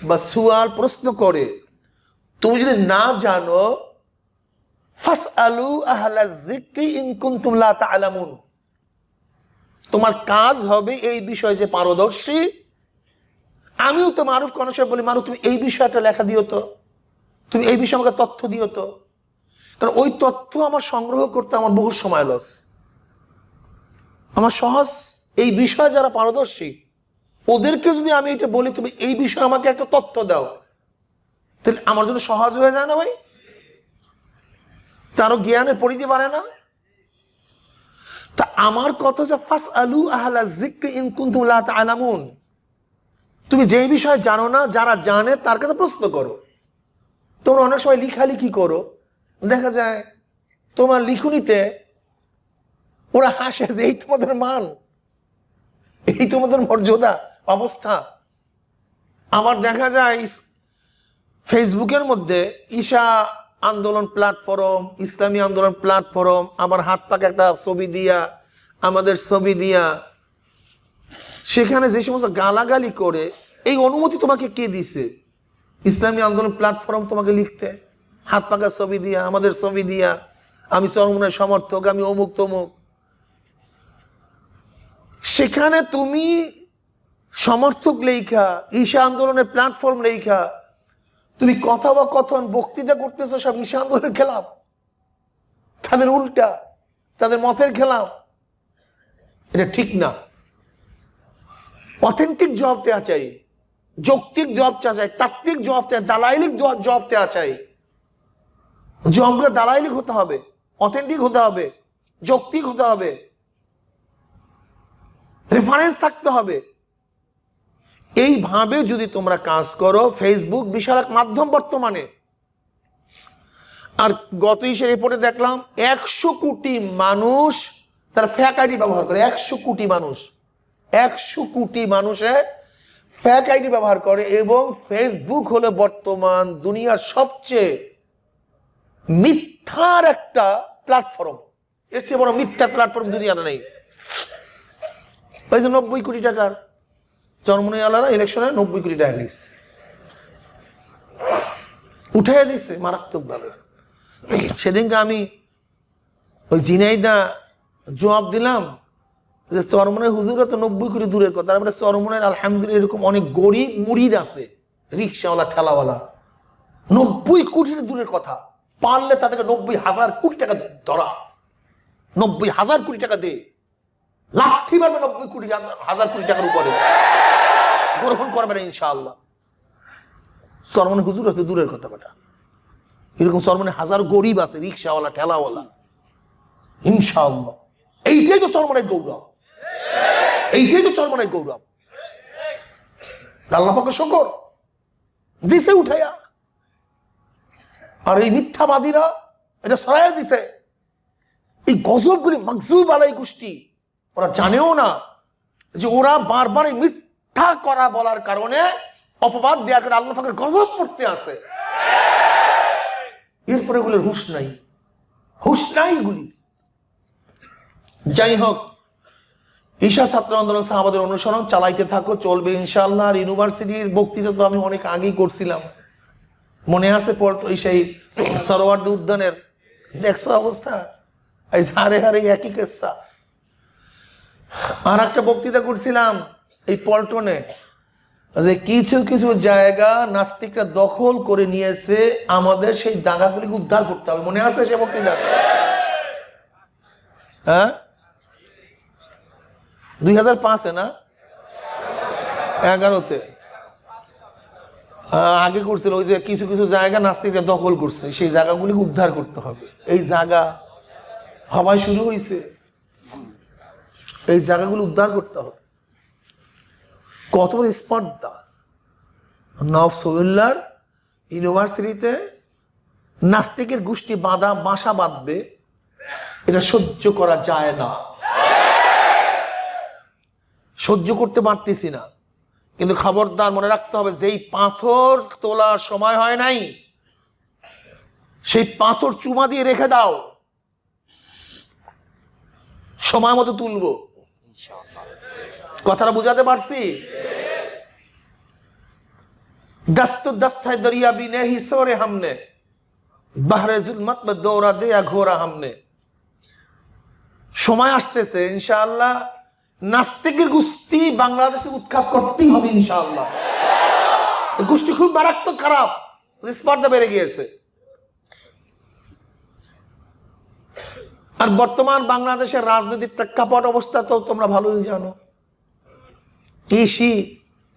A: বা সুয়াল প্রশ্ন করে, তুমি যদি না জানো, ফাসআলু আহলা যিকরি ইন কুনতুম লা তা'লামুন, তোমার কাজ হবে এই বিষয়ে যে পারদর্শী। আমিও তো মারুফ কোন সময় বলি, মারুফ তুমি এই বিষয়টা লেখা দিও তো, তুমি এই বিষয়ে আমাকে তথ্য দিও তো, কারণ ওই তথ্য আমার সংগ্রহ করতে আমার বহু সময় লস। আমার সহজ এই বিষয়ে যারা পারদর্শী ওদেরকে যদি আমি এটা বলি তুমি এই বিষয়ে আমাকে একটা তথ্য দাও, তাহলে আমার জন্য সহজ হয়ে যায় না ভাই? তারও জ্ঞানের পরিধি বাড়ে না? তা আমার কথা যে ফাসআলু আহলা যিকরি ইন কুনতুম লা তা'লামুন, তুমি যেই বিষয়ে জানো না, যারা জানে তার কাছে প্রশ্ন করো। তোমরা অনেক সময় লিখালিখি করো, দেখা যায় তোমার লিখুনিতে ওরা হাসে যে এই তোমাদের মান, এই তোমাদের মর্যাদা অবস্থা। আবার দেখা যায় ফেসবুকের মধ্যে ঈশা আন্দোলন প্ল্যাটফর্ম, ইসলামী আন্দোলন প্ল্যাটফর্ম, আবার হাত পাকে একটা ছবি দিয়া, আমাদের ছবি দিয়া, সেখানে যে সমস্ত গালাগালি করে, এই অনুমতি তোমাকে কে দিছে? ইসলামী আন্দোলন প্ল্যাটফর্ম তোমাকে লিখতে, হাত পাকা ছবি দিয়া, আমাদের ছবি দিয়া, আমি চরমনের সমর্থক, আমি অমুক তমুক। সেখানে তুমি সমর্থক লেখা, ঈশা আন্দোলনের প্ল্যাটফর্ম লেখা, তুমি কথা বা কথন বক্তৃতা করতেছো সব ঈশা আন্দোলনের খেলাফ, তাদের উল্টা, তাদের মতের খেলাফ। এটা ঠিক না। অথেন্টিক জবাব দেওয়া চাই, যৌক্তিক জবাব চাই, তাত্ত্বিক জবাব চাই, দালাইলিক জবাব দেওয়া চাই। জবাবগুলো দালাইলিক হতে হবে, অথেন্টিক হতে হবে, যৌক্তিক হতে হবে, রেফারেন্স থাকতে হবে। এইভাবে যদি তোমরা কাজ করো, ফেসবুক বিশাল এক মাধ্যম বর্তমানে। আর গত রিপোর্টে দেখলাম 100 কোটি মানুষ তারা ফেক আইডি ব্যবহার করে। 100 কোটি মানুষ, 100 কোটি মানুষে ফেক আইডি ব্যবহার করে। এবং ফেসবুক হলো বর্তমান দুনিয়ার সবচেয়ে মিথ্যার একটা প্ল্যাটফর্ম। এর চেয়ে বড় মিথ্যা প্ল্যাটফর্ম দুনিয়াতে নেই। ওই যে 90 কোটি টাকার চরমনাইওয়ালারা ইলেকশনে 90 কোটি টাকা নিস উঠাইয়া দিচ্ছে মারাত্মক ভাবে। সেদিনকে আমি ওই জিনাইদা জবাব দিলাম যে চরমনের হুজুরা তো 90 কোটি দূরের কথা, তারপরে চরমনের আলহামদুলিল্লাহ এরকম অনেক গরিব মুরিদ আছে, রিক্সাওয়ালা ঠেলাওয়ালা। 90 কোটির দূরের কথা, পারলে তাদেরকে 90,000 কোটি টাকা ধরা, 90,000 কোটি টাকা দে, লাঠি মারবে 90 কোটি 1000 কোটি টাকার উপরে, গ্রহণ করবে না ইনশাআল্লাহ। চরমনের হুজুর হতে দূরের কথা বেটা, এরকম চরমনে হাজার গরিব আছে, রিক্সাওয়ালা ঠেলাওয়ালা, ইনশাআল্লাহ। এইটাই তো চরমনের গৌরব, এইটাই তো চরমনের গৌরব। আল্লাহ পাকের শুকর দিছে উঠাইয়া। আর এই মিথ্যাবাদীরা এটা সরাইয়া দিছে। এই গজবগুলি মাকজুব আলাই গোষ্ঠী, ওরা জানেও না যে ওরা বারবার এই মিথ্যা করা বলার কারণে, অপবাদ দেওয়ার কারণে আল্লাহ পাকের গজব পড়তে আছে। এরপরে এগুলোর হুঁশ নাই, হুঁশ নাই এগুলি। যাই হোক, ঈশা ছাত্র আন্দোলন সাহাবাদের অনুসরণ চালাইতে থাকো, চলবে ইনশাআল্লাহ। আর ইউনিভার্সিটির বক্তৃতা তো আমি অনেক আগেই করছিলাম, মনে আছে সেই সরোয়ার্দী উদ্যানের, দেখছো অবস্থা, এই হারে হারে একই কেসা। আর একটা বক্তৃতা করছিলাম এই পল্টনে, যে কিছু কিছু জায়গা নাস্তিকরা দখল করে নিয়েছে, আমাদের সেই দাগাগুলিকে উদ্ধার করতে হবে। মনে আছে সে বক্তৃতা? হ্যাঁ, 2005-এ না 11-তে আগে করছিল। ওই যে কিছু কিছু জায়গা নাস্তিকরা দখল করছে, সেই জায়গাগুলিকে উদ্ধার করতে হবে। এই জায়গা হওয়ায় শুরু হয়েছে, এই জায়গাগুলো উদ্ধার করতে হবে। কত বড় স্পর্ধা! নব সৈয়ুল্লাহর ইউনিভার্সিটিতে নাস্তিকের গোষ্ঠী বাসা বাঁধবে, এটা সহ্য করা যায় না, সহ্য করতে পারতেছি না। কিন্তু খবরদার মনে রাখতে হবে, যেই পাথর তোলার সময় হয় নাই, সেই পাথর চুমা দিয়ে রেখে দাও, সময় মতো তুলবো। কথাটা বুঝাতে পারছি? दस्त दस्त है दरिया भी नहीं सोरे हमने বাহরে জুলমত মে দৌড়া দেয়া ঘোরা हमने। সময় আসতেছে ইনশাআল্লাহ নাস্তিকের গোষ্ঠী বাংলাদেশে উৎখাত করতেই হবে ইনশাআল্লাহ। গোষ্ঠী খুব মারাত্মক খারাপ, স্পর্ধা বেড়ে গিয়েছে। আর বর্তমান বাংলাদেশের রাজনৈতিক প্রেক্ষাপট অবস্থা তো তোমরা ভালোই জানো।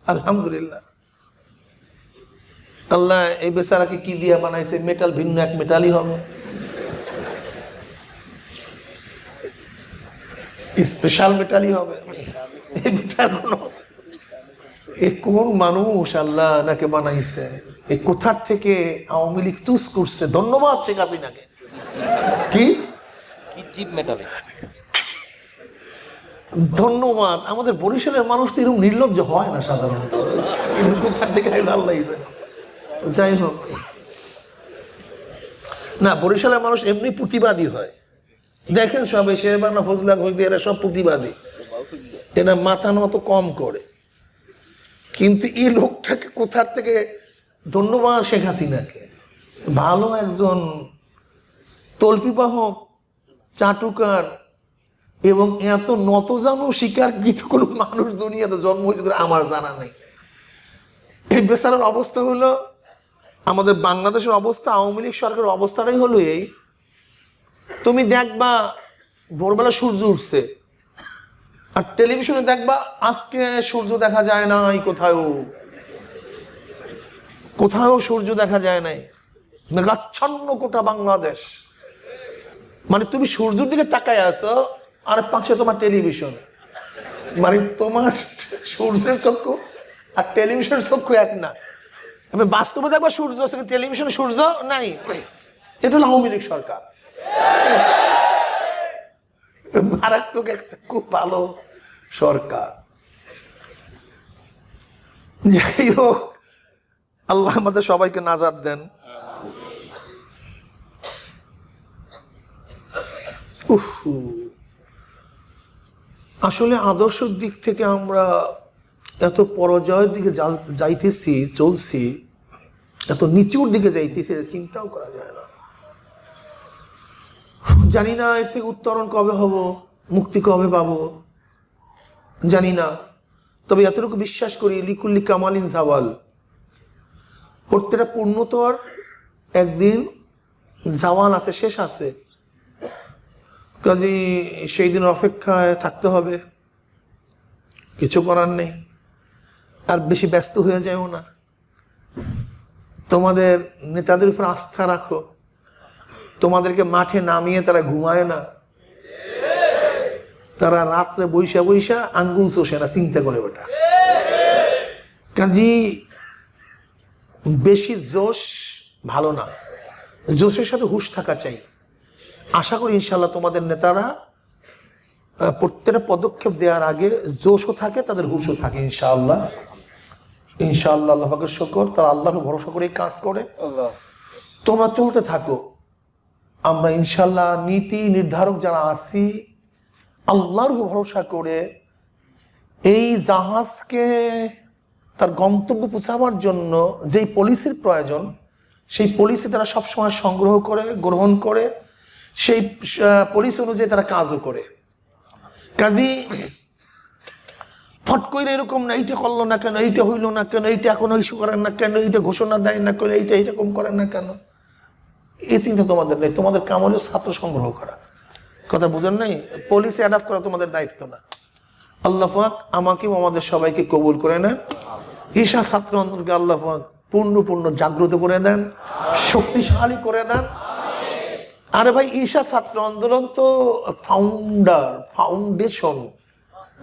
A: আলহামদুলিল্লাহ আল্লাহ এই বেচারাকে কি দিয়া বানাইছে, মেটাল ভিন্ন এক মেটালই হবে, স্পেশাল মেটালই হবে। এই মেটালগুলো কোন মানুষ আল্লাহ নাকে বানাইছে, এই কোথার থেকে আওয়ামী লীগ চুজ করছে। ধন্যবাদ শেখ হাসিনাকে। কি ধন্যবাদ। আমাদের বরিশালের মানুষ তো এরকম নির্লজ্জ হয় না সাধারণত, কোথার থেকে আল্লাহ জানে। যাই হোক না, বরিশালের মানুষ এমনি প্রতিবাদী হয়। দেখেন সবাই শেরবাংলা ফজলা ঘোষদি এরা সব প্রতিবাদী, এরা মাথা নত কম করে। কিন্তু এই লোকটাকে কোথার থেকে, ধন্যবাদ শেখ হাসিনাকে, ভালো একজন তল্পিবাহক, চাটুকার এবং এত নতজানু শিকারকৃত কোনো মানুষ দুনিয়াতে জন্ম হয়েছে আমার জানা নেই। এই বেচারার অবস্থা হলো, আমাদের বাংলাদেশের অবস্থা, আওয়ামী লীগ সরকারের অবস্থাটাই হলো এই, তুমি দেখবা ভোরবেলা সূর্য উঠছে আর টেলিভিশনে দেখবা আজকে সূর্য দেখা যায় নাই, কোথাও সূর্য দেখা যায় নাই, মেঘাচ্ছন্ন গোটা বাংলাদেশ। মানে তুমি সূর্যের দিকে তাকায় আছো আর পাশে তোমার টেলিভিশন, মানে তোমার সূর্যের চক্ষু আর টেলিভিশনের চক্ষু এক না। আমি বাস্তবে দেখবা সূর্য আছে, টেলিভিশনে সূর্য নাই। এটা হলো আওয়ামী লীগ সরকার, মারাত্মক একটা খুব ভালো সরকার। যাই হোক, আল্লাহ আমাদের সবাইকে নাজাত দেন। আসলে আদর্শের দিক থেকে আমরা এত পরাজয়ের দিকে যাইতেছি, চলছি, এত নিচুর দিকে যাইতেছি, চিন্তাও করা যায় না। জানি না এর থেকে উত্তরণ কবে হব, মুক্তি কবে পাবো জানি না। তবে এতটুকু বিশ্বাস করি, লিকুল্লি কামালিন জাওয়াল, প্রত্যেকটা পূর্ণতার একদিন জাওয়াল আছে, শেষ আছে। কাজে সেই দিন অপেক্ষায় থাকতে হবে, কিছু করার নেই। আর বেশি ব্যস্ত হয়ে যায়ও না, তোমাদের নেতাদের উপর আস্থা রাখো। তোমাদেরকে মাঠে নামিয়ে তারা ঘুমায় না, তারা রাত্রে বৈশা বৈশা আঙ্গুল চষে না, চিন্তা করে ওটা। কাজী বেশি জোশ ভালো না, জোশের সাথে হুঁশ থাকা চাই। আশা করি ইনশাল্লাহ তোমাদের নেতারা প্রত্যেকটা পদক্ষেপ দেওয়ার আগে জোশও থাকে, তাদের হুঁশও থাকে ইনশাআল্লাহ। ইনশাআল্লাহ আল্লাহ পাকের শুকর, তারা আল্লাহর ভরসা করে কাজ করে। তোমরা চলতে থাকো, আমরা ইনশাআল্লাহ নীতি নির্ধারক যারা আছি আল্লাহর ভরসা করে এই জাহাজকে তার গন্তব্য পৌঁছাবার জন্য যেই পলিসির প্রয়োজন, সেই পলিসি তারা সবসময় সংগ্রহ করে, গ্রহণ করে, সেই পলিসি অনুযায়ী তারা কাজও করে। কাজী ফট করে এরকম না, এইটা করলো না কেন, এইটা হইলো না কেন, এইটা এখন ইস্যু করেন না কেন, এইটা ঘোষণা দেয় না কেন, এইটা এইরকম করেন না কেন, এই চিন্তা তোমাদের নেই। তোমাদের কাম হলো ছাত্র সংগ্রহ করা। কথা বুঝেন নাই? পলিসি অ্যাডাপ্ট করা তোমাদের দায়িত্ব না। আল্লাহ পাক আমাকেও আমাদের সবাইকে কবুল করে নেন। ঈশা ছাত্র আন্দোলনকে আল্লাহ পাক পূর্ণ জাগ্রত করে দেন, শক্তিশালী করে দেন। আরে ভাই, ঈশা ছাত্র আন্দোলন তো ফাউন্ডেশন,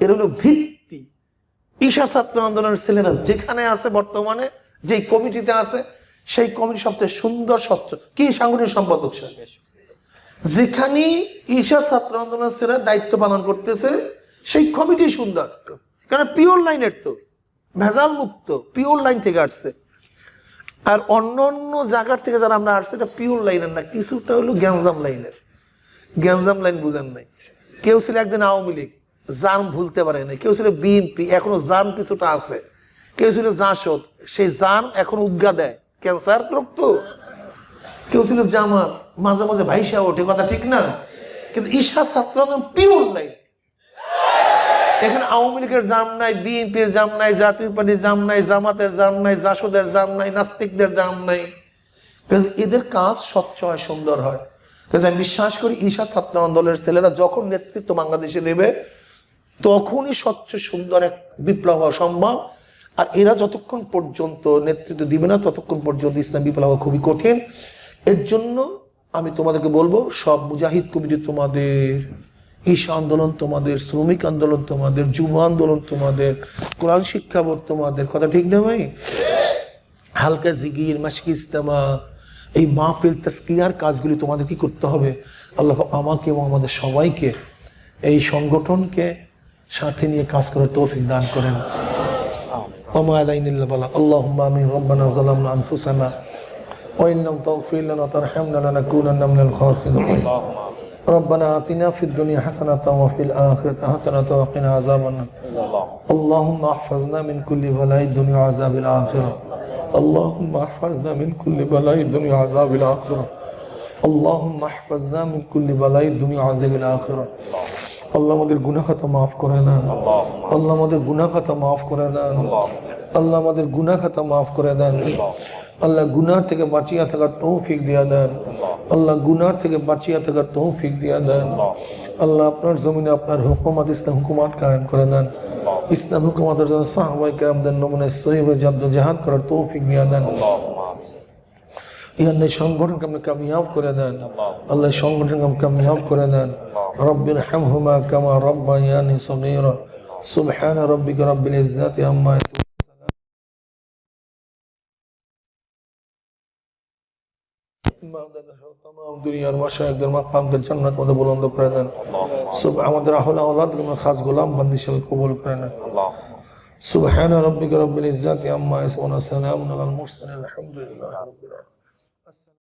A: এর হলো ভিত্তি। ঈশা ছাত্র আন্দোলনের ছেলেরা যেখানে আছে বর্তমানে, যেই কমিটিতে আছে, সেই কমিটি সবচেয়ে সুন্দর, স্বচ্ছ। কি সাংগঠনিক সম্পাদক স্যার, যেখানে ঈশা ছাত্র আন্দোলনের ছেলেরা দায়িত্ব পালন করতেছে, সেই কমিটি সুন্দর। কারণ পিওর লাইনের, তো ভেজাল মুক্ত, পিওর লাইন থেকে আসছে। আর অন্য অন্য জায়গার থেকে যারা আমরা আসছে, এটা পিওর লাইনের না, কিছুটা হলো গ্যাঞ্জাম লাইনের। গ্যাঞ্জাম লাইন বুঝেন নাই? কেউ ছিল একদিন আওয়ামী লীগ, জার্ম ভুলতে পারে না, কেউ ছিল বিএনপি এখনো জার্ম কিছুটা আছে, কেউ ছিল জাসদ সেই জার্ম এখনো উদ্গা দেয়, ক্যান্সার রক্ত, কেউ ছিল জামাত মাঝে মাঝে ভাইসা ওঠে, কথা ঠিক না? কিন্তু ঈশা ছাত্র পিওর নাই। এখানে আওয়ামী লীগের জাম নাই, বিএনপির জাম নাই, জাতীয় পার্টির জাম নাই, জামাতের জাম নাই, জাসদের জাম নাই, নাস্তিকদের জাম নাই। এদের কাজ স্বচ্ছ হয়, সুন্দর হয়। আমি বিশ্বাস করি ঈশা ছাত্র আন্দোলনের ছেলেরা যখন নেতৃত্ব বাংলাদেশে নেবে তখনই স্বচ্ছ সুন্দর এক বিপ্লব হওয়া সম্ভব। আর এরা যতক্ষণ পর্যন্ত নেতৃত্ব দিবে না ততক্ষণ পর্যন্ত ইসলাম বিপ্লব খুবই কঠিন। এর জন্য আমি তোমাদেরকে বলবো, সব মুজাহিদ কমিটি তোমাদের, ঈশা আন্দোলন তোমাদের, শ্রমিক আন্দোলন তোমাদের, যুব আন্দোলন তোমাদের, কোরআন শিক্ষা বোর্ড তোমাদের, কথা ঠিক না ভাই? হালকা জিগির, মাসিক ইজতেমা, এই মাহফিল তাজকিয়ার কাজগুলি তোমাদের কি করতে হবে? আল্লাহ আমাকে এবং আমাদের সবাইকে এই সংগঠনকে সাথে নিয়ে কাজ করার তৌফিক দান করেন। আল্লাহুম্মা আমিন। রব্বানা যালামনা আনফুসানা ওয়া ইন লাম তাগফির লানা ওয়া তারহামনা লানাকুনান্না মিনাল খাসিরিন। রব্বানা আতিনা ফিদ দুনিয়া হাসানাতাও ওয়া ফিল আখিরাতি হাসানাতাও ওয়া কিনা আযাবান্নার। আল্লাহুম্মা আহফাজনা মিন কুল্লি বালাইদ দুনিয়া ওয়া আযাবিল আখিরাহ। اللهم احفظنا من كل بلاء الدنيا وعذاب الآخرة. اللهم احفظنا من كل بلاء الدنيا وعذاب الآخرة. আল্লাহ আমাদের গুনাহ খাতা মাফ করে দেন, আল্লাহ আমাদের গুনাহ খাতা মাফ করে দেন, আল্লাহ আমাদের গুনাহ খাতা মাফ করে দেন। আল্লাহ গুনাহ থেকে বাঁচিয়ে থাকার তৌফিক দিয়া দেন, আল্লাহ গুনাহ থেকে বাঁচিয়ে থাকার তৌফিক দিয়া দেন। আল্লাহ আপনার জমিনে আপনার হুকুমত, ইসলাম হুকুমত কায়েম করে দেন। ইসলাম হুকুমতের জন্য সাহাবায়ে কেরামদের নমুনা সহিবে জদ্দোজাহাদ করার তৌফিক দিয়া দেন। আল্লাহ সংগঠনকে আপনি কামিয়াব করে দেন, আল্লাহ সংগঠনকে আপনি কামিয়াব করে দেন। রব্বিরহামহুমা কামা রাব্বায়ানি সগীরা। সুবহানা রাব্বিকা রাব্বিল ইজ্জাতি আম্মা ইয়াসিফুন। तमाम दुनियार माशाइखদের মাকামকে জান্নাত মধ্যে বুলন্দ করে দেন। আমাদের আহলে আওলাদকে খাস গোলাম বান্দি হিসেবে কবুল করে নেন। সুবহান রাব্বিকা রাব্বিল ইজ্জাতি আম্মা ইয়াসিফুন, সালামুন আলাল মুরসালিন, আলহামদুলিল্লাহি রাব্বিল আলামিন।